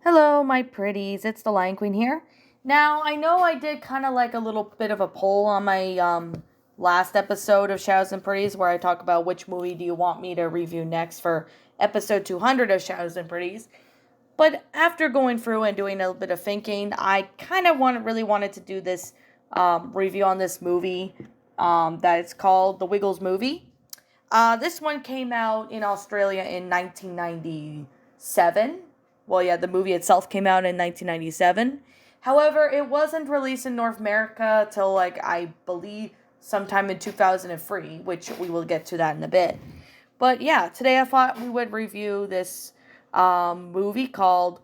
Hello, my pretties. It's the Lion Queen here. Now, I know I did kind of like a little bit of a poll on my last episode of Shadows and Pretties where I talk about which movie do you want me to review next for episode 200 of Shadows and Pretties. But after going through and doing a little bit of thinking, I kind of really wanted to do this review on this movie that it's called The Wiggles Movie. This one came out in Australia in 1997. Well, yeah, the movie itself came out in 1997. However, it wasn't released in North America till, I believe sometime in 2003, which we will get to that in a bit. But yeah, today I thought we would review this movie called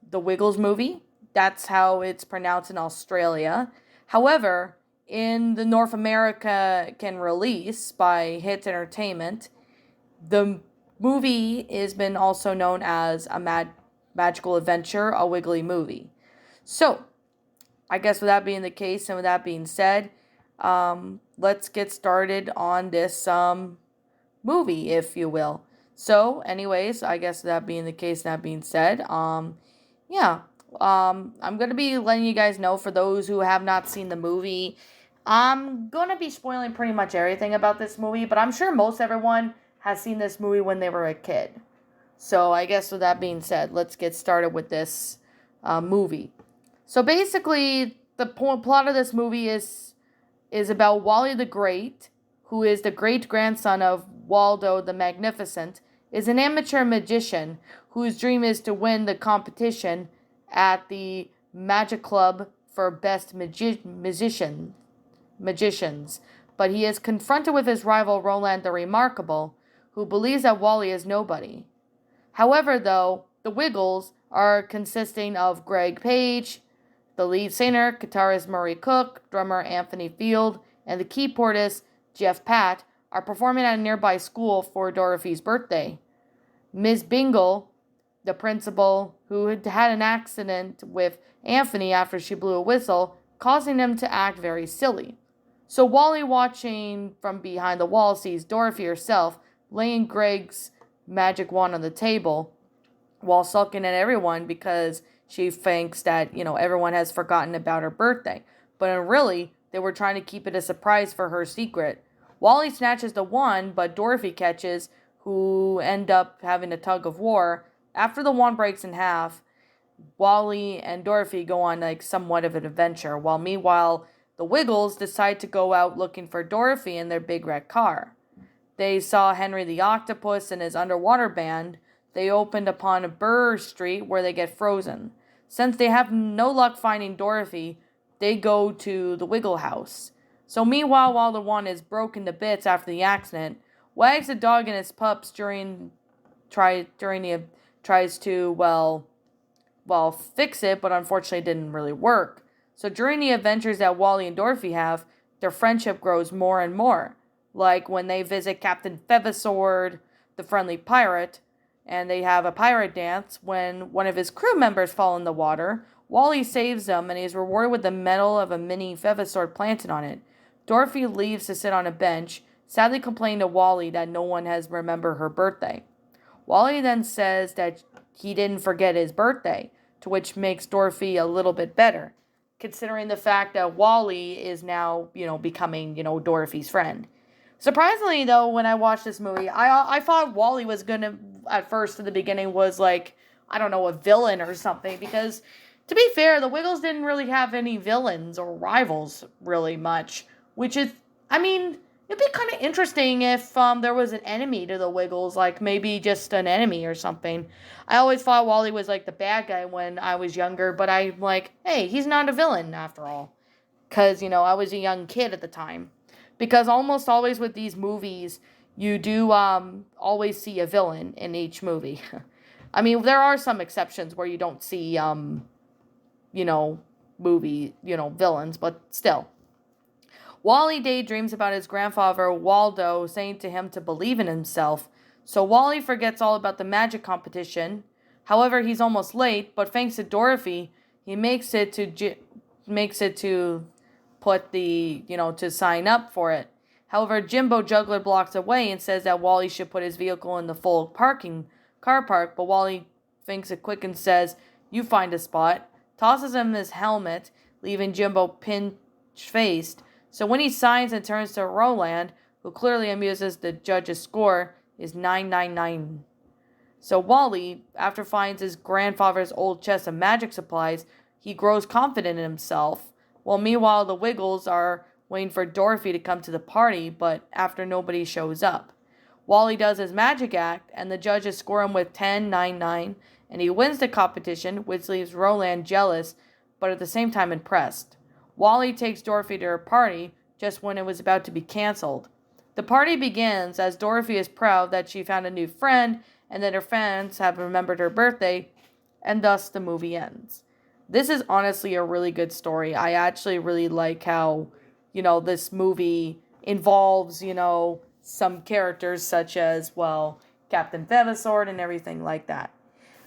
The Wiggles Movie. That's how it's pronounced in Australia. However, in the North American release by Hits Entertainment, the movie has been also known as a magical adventure, a wiggly movie. So, I guess with that being the case and with that being said, let's get started on this movie, if you will. So, anyways, I guess that being the case, that being said, yeah, I'm gonna be letting you guys know for those who have not seen the movie. I'm gonna be spoiling pretty much everything about this movie, but I'm sure most everyone has seen this movie when they were a kid. So I guess with that being said, let's get started with this movie. So basically, the plot of this movie is about Wally the Great, who is the great grandson of Waldo the Magnificent, is an amateur magician whose dream is to win the competition at the Magic Club for best magicians. But he is confronted with his rival Roland the Remarkable, who believes that Wally is nobody. However, though, the Wiggles are consisting of Greg Page, the lead singer, guitarist Murray Cook, drummer Anthony Field, and the keyboardist Jeff Pat are performing at a nearby school for Dorothy's birthday. Ms. Bingle, the principal, who had had an accident with Anthony after she blew a whistle, causing him to act very silly. So Wally, watching from behind the wall, sees Dorothy herself laying Greg's magic wand on the table while sulking at everyone because she thinks that, everyone has forgotten about her birthday. But really, they were trying to keep it a surprise for her secret. Wally snatches the wand, but Dorothy catches, who end up having a tug of war. After the wand breaks in half, Wally and Dorothy go on somewhat of an adventure, while meanwhile the Wiggles decide to go out looking for Dorothy in their big red car. They saw Henry the Octopus and his underwater band. They opened upon a Burr Street where they get frozen. Since they have no luck finding Dorothy, they go to the Wiggle House. So meanwhile, while the wand is broken to bits after the accident, Wags the dog and his pups tries to fix it, but unfortunately it didn't really work. So during the adventures that Wally and Dorothy have, their friendship grows more and more. Like when they visit Captain Feathersword, the friendly pirate, and they have a pirate dance. When one of his crew members fall in the water, Wally saves them and he is rewarded with the medal of a mini Feathersword planted on it. Dorothy leaves to sit on a bench, sadly complaining to Wally that no one has remembered her birthday. Wally then says that he didn't forget his birthday, to which makes Dorothy a little bit better, considering the fact that Wally is now, becoming, Dorothy's friend. Surprisingly, though, when I watched this movie, I thought Wally was gonna, at first, in the beginning, was I don't know, a villain or something, because, to be fair, the Wiggles didn't really have any villains or rivals, really much, which is, it'd be kind of interesting if there was an enemy to the Wiggles, maybe just an enemy or something. I always thought Wally was, the bad guy when I was younger, but I'm like, hey, he's not a villain, after all, because, I was a young kid at the time. Because almost always with these movies, you do always see a villain in each movie. There are some exceptions where you don't see, villains, but still. Wally daydreams about his grandfather, Waldo, saying to him to believe in himself. So Wally forgets all about the magic competition. However, he's almost late, but thanks to Dorothy, he makes it to put to sign up for it. However, Jimbo Juggler blocks away and says that Wally should put his vehicle in the full car park, but Wally thinks it quick and says, You find a spot, tosses him his helmet, leaving Jimbo pinch-faced. So when he signs and turns to Roland, who clearly amuses the judge's score, is 999. So Wally, after finds his grandfather's old chest of magic supplies, he grows confident in himself. While meanwhile, the Wiggles are waiting for Dorothy to come to the party, but after nobody shows up. Wally does his magic act, and the judges score him with 10-9-9, and he wins the competition, which leaves Roland jealous, but at the same time impressed. Wally takes Dorothy to her party, just when it was about to be cancelled. The party begins as Dorothy is proud that she found a new friend, and that her fans have remembered her birthday, and thus the movie ends. This is honestly a really good story. I actually really like how, this movie involves, some characters such as, Captain Feathersword and everything like that.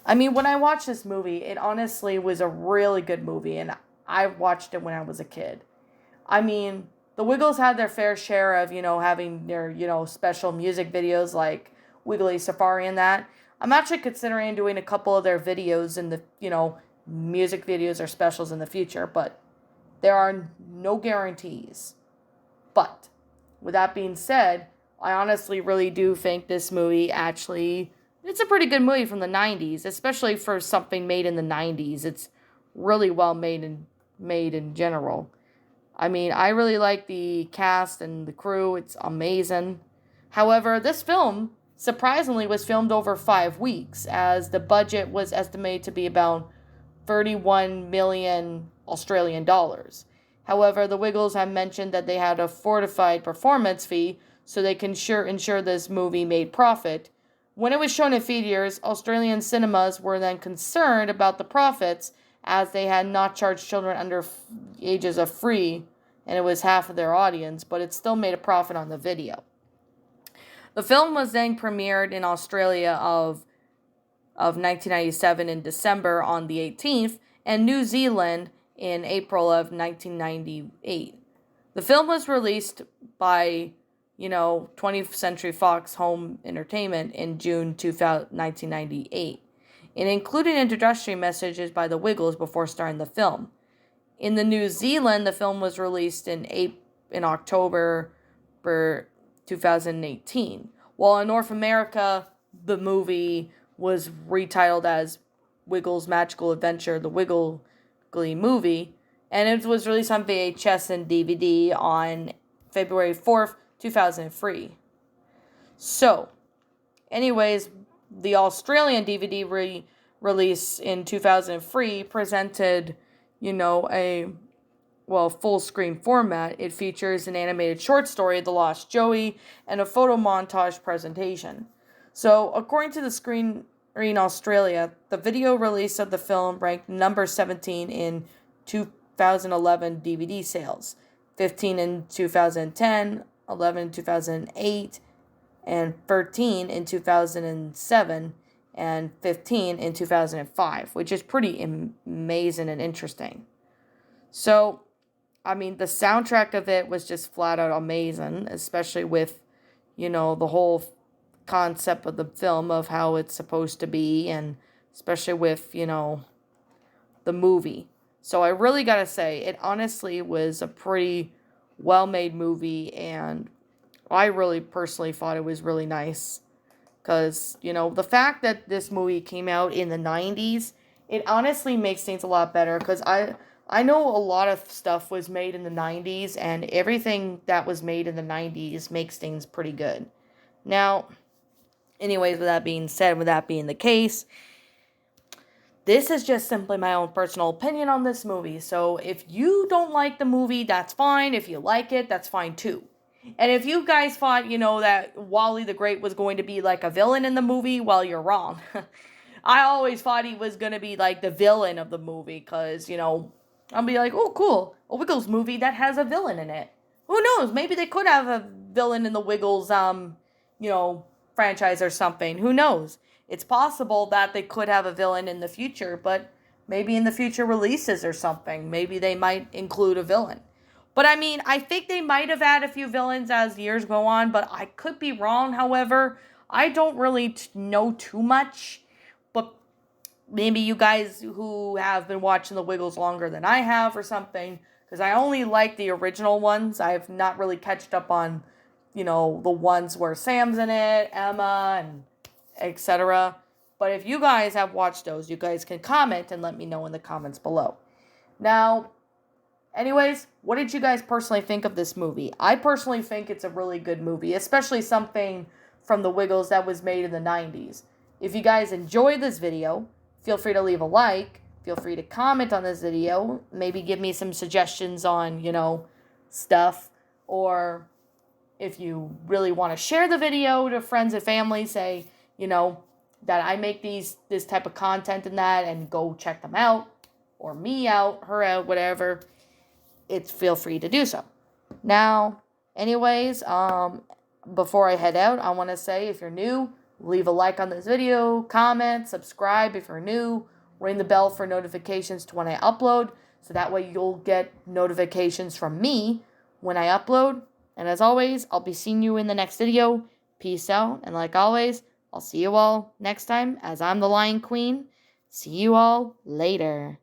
I mean, when I watched this movie, it honestly was a really good movie, and I watched it when I was a kid. I mean, the Wiggles had their fair share of, having their, special music videos like Wiggly Safari and that. I'm actually considering doing a couple of their videos in the, music videos or specials in the future, but there are no guarantees. But with that being said, I honestly really do think this movie it's a pretty good movie from the 90s, especially for something made in the 90s. It's really well made in general. I mean, I really like the cast and the crew. It's amazing. However, this film surprisingly was filmed over 5 weeks, as the budget was estimated to be about 31 million Australian dollars. However, the Wiggles have mentioned that they had a fortified performance fee so they can ensure this movie made profit. When it was shown in theaters, Australian cinemas were then concerned about the profits, as they had not charged children under ages of free, and it was half of their audience, but it still made a profit on the video. The film was then premiered in Australia of 1997 in December on the 18th, and New Zealand in April of 1998. The film was released by, 20th Century Fox Home Entertainment in June 1998. It included introductory messages by the Wiggles before starting the film. In the New Zealand, the film was released in October 2018. While in North America, the movie was retitled as Wiggles Magical Adventure, the Wiggly Movie, and it was released on VHS and DVD on February 4th, 2003. So, anyways, the Australian DVD release in 2003 presented, a full screen format. It features an animated short story, The Lost Joey, and a photo montage presentation. So, according to the Screen Australia, the video release of the film ranked number 17 in 2011 DVD sales, 15 in 2010, 11 in 2008, and 13 in 2007, and 15 in 2005, which is pretty amazing and interesting. So, I mean, the soundtrack of it was just flat out amazing, especially with, the whole concept of the film of how it's supposed to be, and especially with, the movie. So I really gotta say, it honestly was a pretty well-made movie, and I really personally thought it was really nice. Because, the fact that this movie came out in the 90s, it honestly makes things a lot better. Because I know a lot of stuff was made in the 90s, and everything that was made in the 90s makes things pretty good. Now, anyways, with that being said, with that being the case, this is just simply my own personal opinion on this movie. So if you don't like the movie, that's fine. If you like it, that's fine too. And if you guys thought, that Wally the Great was going to be like a villain in the movie, well, you're wrong. I always thought he was going to be like the villain of the movie, because, I'll be like, oh, cool, a Wiggles movie that has a villain in it. Who knows? Maybe they could have a villain in the Wiggles, franchise or something. Who knows? It's possible that they could have a villain in the future, but maybe in the future releases or something, maybe they might include a villain. But I mean, I think they might have had a few villains as years go on, but I could be wrong. However, I don't really know too much. But maybe you guys who have been watching the Wiggles longer than I have or something, because I only like the original ones. I've not really catched up on, the ones where Sam's in it, Emma, and etc. But if you guys have watched those, you guys can comment and let me know in the comments below. Now, anyways, what did you guys personally think of this movie? I personally think it's a really good movie, especially something from the Wiggles that was made in the 90s. If you guys enjoyed this video, feel free to leave a like. Feel free to comment on this video. Maybe give me some suggestions on, stuff. Or if you really want to share the video to friends and family, say, that I make this type of content and that, and go check them out. Or me out, her out, whatever. Feel free to do so. Now, anyways, before I head out, I want to say, if you're new, leave a like on this video, comment, subscribe if you're new, ring the bell for notifications to when I upload, so that way you'll get notifications from me when I upload. And as always, I'll be seeing you in the next video. Peace out, and like always, I'll see you all next time, as I'm the Lion Queen. See you all later.